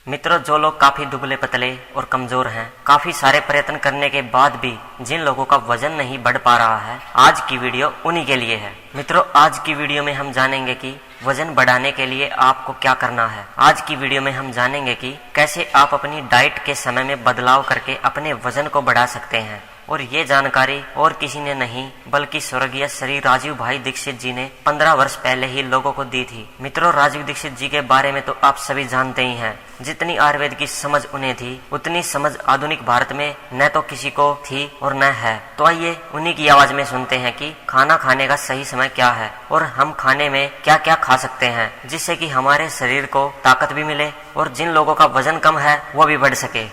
मित्रों, जो लोग काफी दुबले पतले और कमजोर हैं, काफी सारे प्रयत्न करने के बाद भी जिन लोगों का वजन नहीं बढ़ पा रहा है, आज की वीडियो उन्हीं के लिए है। मित्रों, आज की वीडियो में हम जानेंगे कि वजन बढ़ाने के लिए आपको क्या करना है। आज की वीडियो में हम जानेंगे कि कैसे आप अपनी डाइट के समय में बदलाव करके अपने वजन को बढ़ा सकते हैं। और ये जानकारी और किसी ने नहीं बल्कि स्वर्गीय श्री राजीव भाई दीक्षित जी ने 15 वर्ष पहले ही लोगों को दी थी। मित्रों, राजीव दीक्षित जी के बारे में तो आप सभी जानते ही हैं। जितनी आयुर्वेद की समझ उन्हें थी, उतनी समझ आधुनिक भारत में न तो किसी को थी और न है। तो आइए उन्हीं की आवाज में सुनते हैं कि खाना खाने का सही समय क्या है और हम खाने में क्या क्या खा सकते हैं, जिससे कि हमारे शरीर को ताकत भी मिले और जिन लोगों का वजन कम है वो भी बढ़ सके।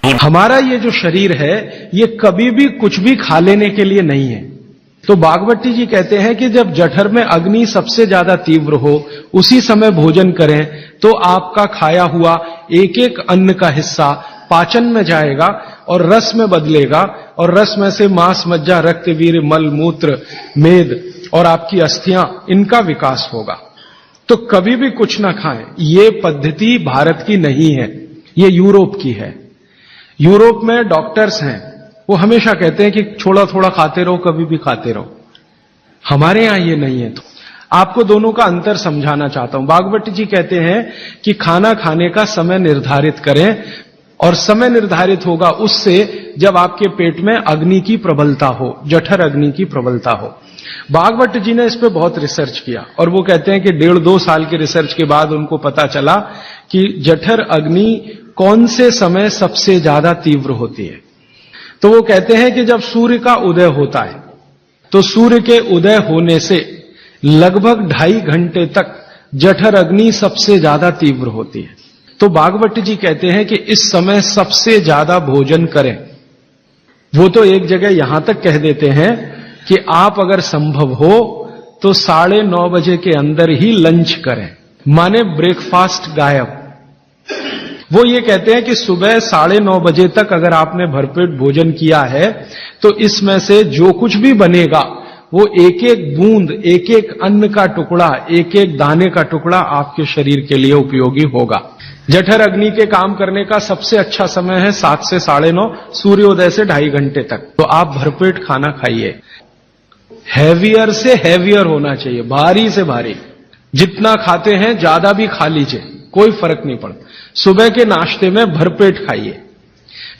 हमारा ये जो शरीर है, ये कभी भी कुछ भी खा लेने के लिए नहीं है। तो बागवती जी कहते हैं कि जब जठर में अग्नि सबसे ज्यादा तीव्र हो, उसी समय भोजन करें तो आपका खाया हुआ एक एक अन्न का हिस्सा पाचन में जाएगा और रस में बदलेगा, और रस में से मांस, मज्जा, रक्त, वीर्य, मल, मूत्र, मेद और आपकी अस्थियां, इनका विकास होगा। तो कभी भी कुछ ना खाएं। ये पद्धति भारत की नहीं है, ये यूरोप की है। यूरोप में डॉक्टर्स हैं, वो हमेशा कहते हैं कि थोड़ा थोड़ा खाते रहो, कभी भी खाते रहो। हमारे यहां ये नहीं है। तो आपको दोनों का अंतर समझाना चाहता हूं। बागवती जी कहते हैं कि खाना खाने का समय निर्धारित करें, और समय निर्धारित होगा उससे जब आपके पेट में अग्नि की प्रबलता हो, जठर अग्नि की प्रबलता हो। बागवती जी ने इस पे बहुत रिसर्च किया, और वो कहते हैं कि 1.5-2 साल के रिसर्च के बाद उनको पता चला कि जठर अग्नि कौन से समय सबसे ज्यादा तीव्र होती है। तो वो कहते हैं कि जब सूर्य का उदय होता है, तो सूर्य के उदय होने से लगभग 2.5 घंटे तक जठर अग्नि सबसे ज्यादा तीव्र होती है। तो बागवती जी कहते हैं कि इस समय सबसे ज्यादा भोजन करें। वो तो एक जगह यहां तक कह देते हैं कि आप अगर संभव हो तो 9:30 बजे के अंदर ही लंच करें, माने ब्रेकफास्ट गायब। वो ये कहते हैं कि सुबह 9:30 बजे तक अगर आपने भरपेट भोजन किया है, तो इसमें से जो कुछ भी बनेगा वो एक एक बूंद, एक एक अन्न का टुकड़ा, एक एक दाने का टुकड़ा आपके शरीर के लिए उपयोगी होगा। जठर अग्नि के काम करने का सबसे अच्छा समय है 7 से 9:30, सूर्योदय से 2.5 घंटे तक। तो आप भरपेट खाना खाइए। हैवियर से हैवियर होना चाहिए, भारी से भारी। जितना खाते हैं ज्यादा भी खा लीजिए, कोई फर्क नहीं पड़ता। सुबह के नाश्ते में भरपेट खाइए।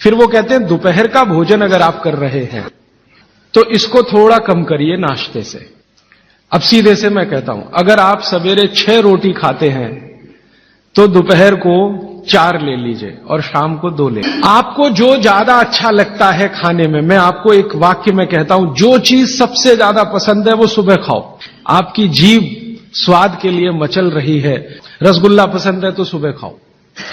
फिर वो कहते हैं दोपहर का भोजन अगर आप कर रहे हैं तो इसको थोड़ा कम करिए नाश्ते से। अब सीधे से मैं कहता हूं, अगर आप सवेरे 6 रोटी खाते हैं तो दोपहर को 4 ले लीजिए और शाम को 2 ले। आपको जो ज्यादा अच्छा लगता है खाने में, मैं आपको एक वाक्य में कहता हूं, जो चीज सबसे ज्यादा पसंद है वो सुबह खाओ। आपकी जीभ स्वाद के लिए मचल रही है, रसगुल्ला पसंद है तो सुबह खाओ,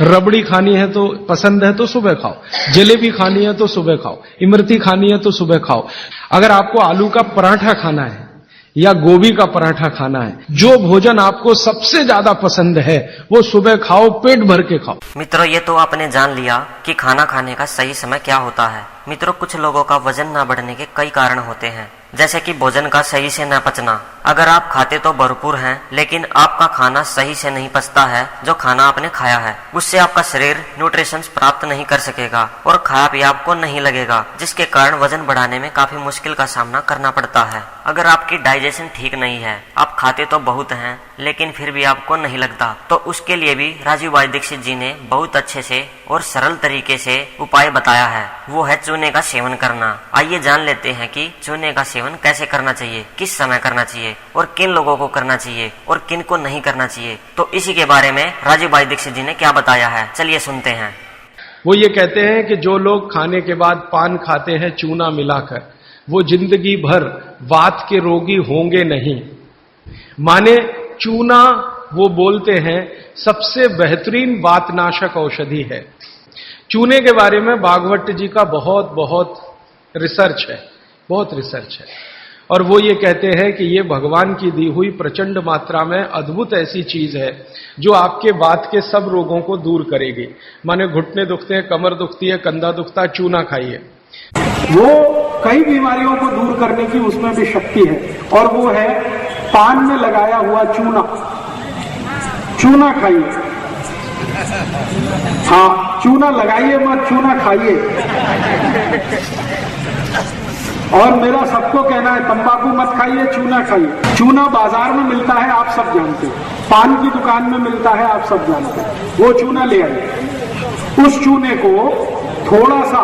रबड़ी खानी है तो पसंद है तो सुबह खाओ, जलेबी खानी है तो सुबह खाओ, इमरती खानी है तो सुबह खाओ। अगर आपको आलू का पराठा खाना है या गोभी का पराठा खाना है, जो भोजन आपको सबसे ज्यादा पसंद है वो सुबह खाओ, पेट भर के खाओ। मित्रों, ये तो आपने जान लिया कि खाना खाने का सही समय क्या होता है। मित्रों, कुछ लोगों का वजन न बढ़ने के कई कारण होते हैं, जैसे कि भोजन का सही से न पचना। अगर आप खाते तो भरपूर हैं, लेकिन आपका खाना सही से नहीं पचता है, जो खाना आपने खाया है उससे आपका शरीर न्यूट्रिशंस प्राप्त नहीं कर सकेगा और खाया पिया आपको नहीं लगेगा, जिसके कारण वजन बढ़ाने में काफी मुश्किल का सामना करना पड़ता है। अगर आपकी डाइजेशन ठीक नहीं है, आप खाते तो बहुत हैं लेकिन फिर भी आपको नहीं लगता, तो उसके लिए भी राजीव भाई दीक्षित जी ने बहुत अच्छे से और सरल तरीके से उपाय बताया है। वो है चूने का सेवन करना। आइए जान लेते हैं कि चूने का सेवन कैसे करना चाहिए, किस समय करना चाहिए और किन लोगों को करना चाहिए और किन को नहीं करना चाहिए। तो इसी के बारे में राजीव भाई दीक्षित जी ने क्या बताया है, चलिए सुनते हैं। वो ये कहते हैं कि जो लोग खाने के बाद पान खाते हैं चूना मिलाकर, वो जिंदगी भर वात के रोगी होंगे नहीं। माने चूना, वो बोलते हैं, सबसे बेहतरीन वातनाशक औषधि है। चूने के बारे में बागवती जी का बहुत रिसर्च है, बहुत रिसर्च है। और वो ये कहते हैं कि ये भगवान की दी हुई प्रचंड मात्रा में अद्भुत ऐसी चीज है जो आपके वात के सब रोगों को दूर करेगी। माने घुटने दुखते हैं, कमर दुखती है, कंधा दुखता है, चूना खाइए। वो कई बीमारियों को दूर करने की उसमें भी शक्ति है, और वो है पान में लगाया हुआ चूना। चूना खाइए। हाँ, चूना लगाइए मत, चूना खाइए। और मेरा सबको कहना है, तंबाकू मत खाइए, चूना खाइए। चूना बाजार में मिलता है, आप सब जानते हैं, पान की दुकान में मिलता है, आप सब जानते हैं। वो चूना ले आइए, उस चूने को थोड़ा सा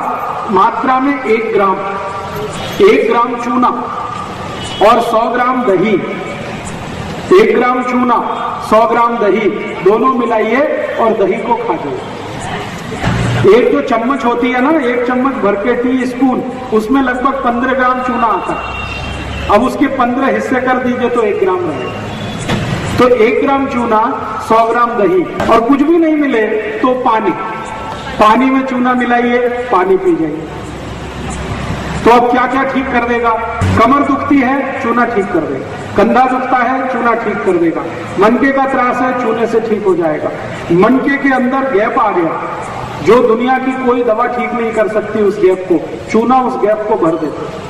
मात्रा में 1 ग्राम चूना और 100 ग्राम दही, 1 ग्राम चूना 100 ग्राम दही दोनों मिलाइए और दही को खा जाइए। एक जो चम्मच होती है ना, 1 चम्मच भर के टी स्पून, उसमें लगभग 15 ग्राम चूना आता है। अब उसके 15 हिस्से कर दीजिए तो 1 ग्राम रहेगा। तो 1 ग्राम चूना, 100 ग्राम दही, और कुछ भी नहीं मिले तो पानी में चूना मिलाइए, पानी पी जाइए। तो अब क्या क्या ठीक कर देगा? कमर दुखती है, चूना ठीक कर देगा। कंधा दुखता है, चूना ठीक कर देगा। मनके का त्रास है, चूने से ठीक हो जाएगा। मनके के अंदर गैप आ गया, जो दुनिया की कोई दवा ठीक नहीं कर सकती, उस गैप को चूना उस गैप को भर देता है।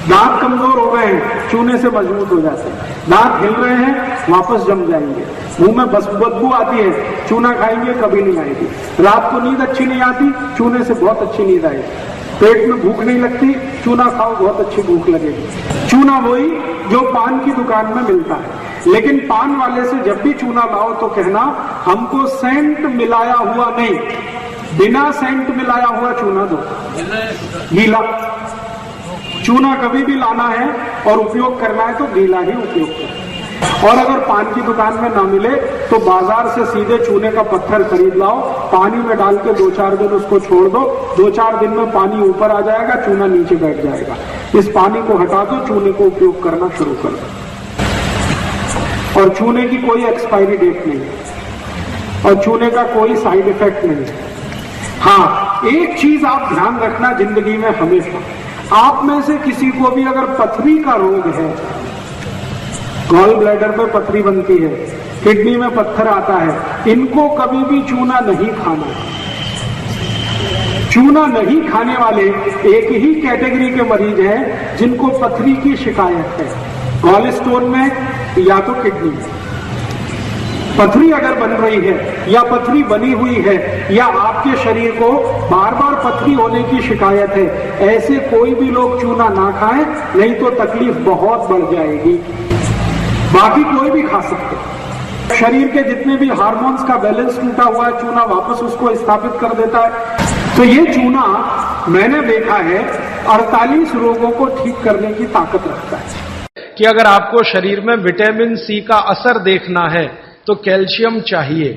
दांत कमजोर हो गए हैं, चूने से मजबूत हो जाते हैं। दांत हिल रहे हैं, वापस जम जाएंगे। मुंह में बदबू आती है, चूना खाएंगे कभी नहीं आएगी। रात को नींद अच्छी नहीं आती, चूने से बहुत अच्छी नींद आएगी। पेट में भूख नहीं लगती, चूना खाओ, बहुत अच्छी भूख लगेगी। चूना वही जो पान की दुकान में मिलता है। लेकिन पान वाले से जब भी चूना लाओ तो कहना, हमको सेंट मिलाया हुआ नहीं, बिना सेंट मिलाया हुआ चूना दो, गीला। चूना कभी भी लाना है और उपयोग करना है तो गीला ही उपयोग करें। और अगर पान की दुकान में ना मिले तो बाजार से सीधे चूने का पत्थर खरीद लाओ, पानी में डाल के 2-4 दिन उसको छोड़ दो। 2-4 दिन में पानी ऊपर आ जाएगा, चूना नीचे बैठ जाएगा। इस पानी को हटा दो, चूने को उपयोग करना शुरू कर दो। और चूने की कोई एक्सपायरी डेट नहीं है और चूने का कोई साइड इफेक्ट नहीं है। हाँ, एक चीज आप ध्यान रखना जिंदगी में हमेशा, आप में से किसी को भी अगर पथरी का रोग है, गॉल ब्लैडर पे पथरी बनती है, किडनी में पत्थर आता है, इनको कभी भी चूना नहीं खाना है। चूना नहीं खाने वाले एक ही कैटेगरी के मरीज हैं जिनको पथरी की शिकायत है, गॉल स्टोन में या तो किडनी में। पथरी अगर बन रही है या पथरी बनी हुई है या आपके शरीर को बार बार पथरी होने की शिकायत है, ऐसे कोई भी लोग चूना ना खाएं, नहीं तो तकलीफ बहुत बढ़ जाएगी। बाकी कोई भी खा सकते हैं। शरीर के जितने भी हार्मोन्स का बैलेंस टूटा हुआ है, चूना वापस उसको स्थापित कर देता है। तो ये चूना मैंने देखा है 48 रोगों को ठीक करने की ताकत रखता है। कि अगर आपको शरीर में विटामिन सी का असर देखना है तो कैल्शियम चाहिए,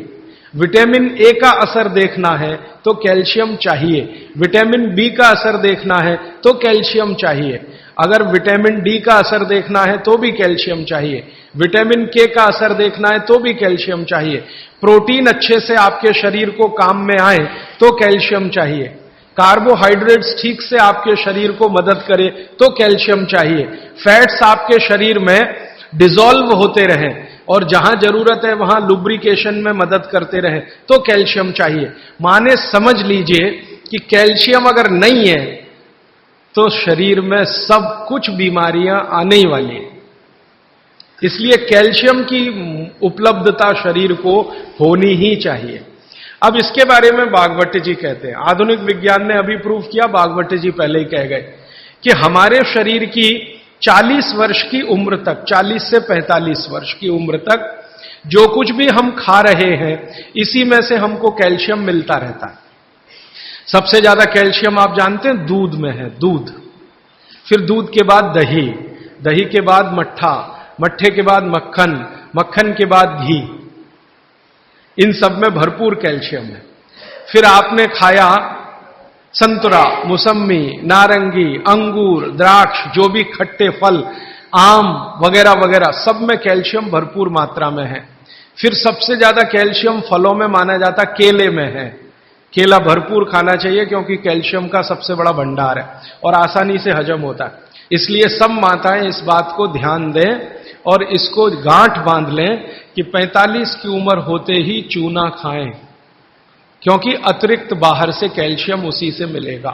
विटामिन ए का असर देखना है तो कैल्शियम चाहिए, विटामिन बी का असर देखना है तो कैल्शियम चाहिए, अगर विटामिन डी का असर देखना है तो भी कैल्शियम चाहिए, विटामिन के का असर देखना है तो भी कैल्शियम चाहिए, प्रोटीन अच्छे से आपके शरीर को काम में आए तो कैल्शियम चाहिए, कार्बोहाइड्रेट्स ठीक से आपके शरीर को मदद करे तो कैल्शियम चाहिए, फैट्स आपके शरीर में डिसॉल्व होते रहें और जहां जरूरत है वहां लुब्रिकेशन में मदद करते रहे तो कैल्शियम चाहिए। माने समझ लीजिए कि कैल्शियम अगर नहीं है तो शरीर में सब कुछ बीमारियां आने ही वाली हैं। इसलिए कैल्शियम की उपलब्धता शरीर को होनी ही चाहिए। अब इसके बारे में बागवती जी कहते हैं, आधुनिक विज्ञान ने अभी प्रूव किया, बागवती जी पहले ही कह गए कि हमारे शरीर की 40 वर्ष की उम्र तक, 40 से 45 वर्ष की उम्र तक जो कुछ भी हम खा रहे हैं इसी में से हमको कैल्शियम मिलता रहता है। सबसे ज्यादा कैल्शियम आप जानते हैं दूध में है, दूध, फिर दूध के बाद दही, दही के बाद मट्ठा, मट्ठे के बाद मक्खन, मक्खन के बाद घी, इन सब में भरपूर कैल्शियम है। फिर आपने खाया संतरा, मौसम्मी, नारंगी, अंगूर, द्राक्ष, जो भी खट्टे फल, आम वगैरह वगैरह, सब में कैल्शियम भरपूर मात्रा में है। फिर सबसे ज्यादा कैल्शियम फलों में माना जाता केले में है। केला भरपूर खाना चाहिए क्योंकि कैल्शियम का सबसे बड़ा भंडार है और आसानी से हजम होता है। इसलिए सब माताएं इस बात को ध्यान दें और इसको गांठ बांध लें कि 45 की उम्र होते ही चूना खाएं, क्योंकि अतिरिक्त बाहर से कैल्शियम उसी से मिलेगा।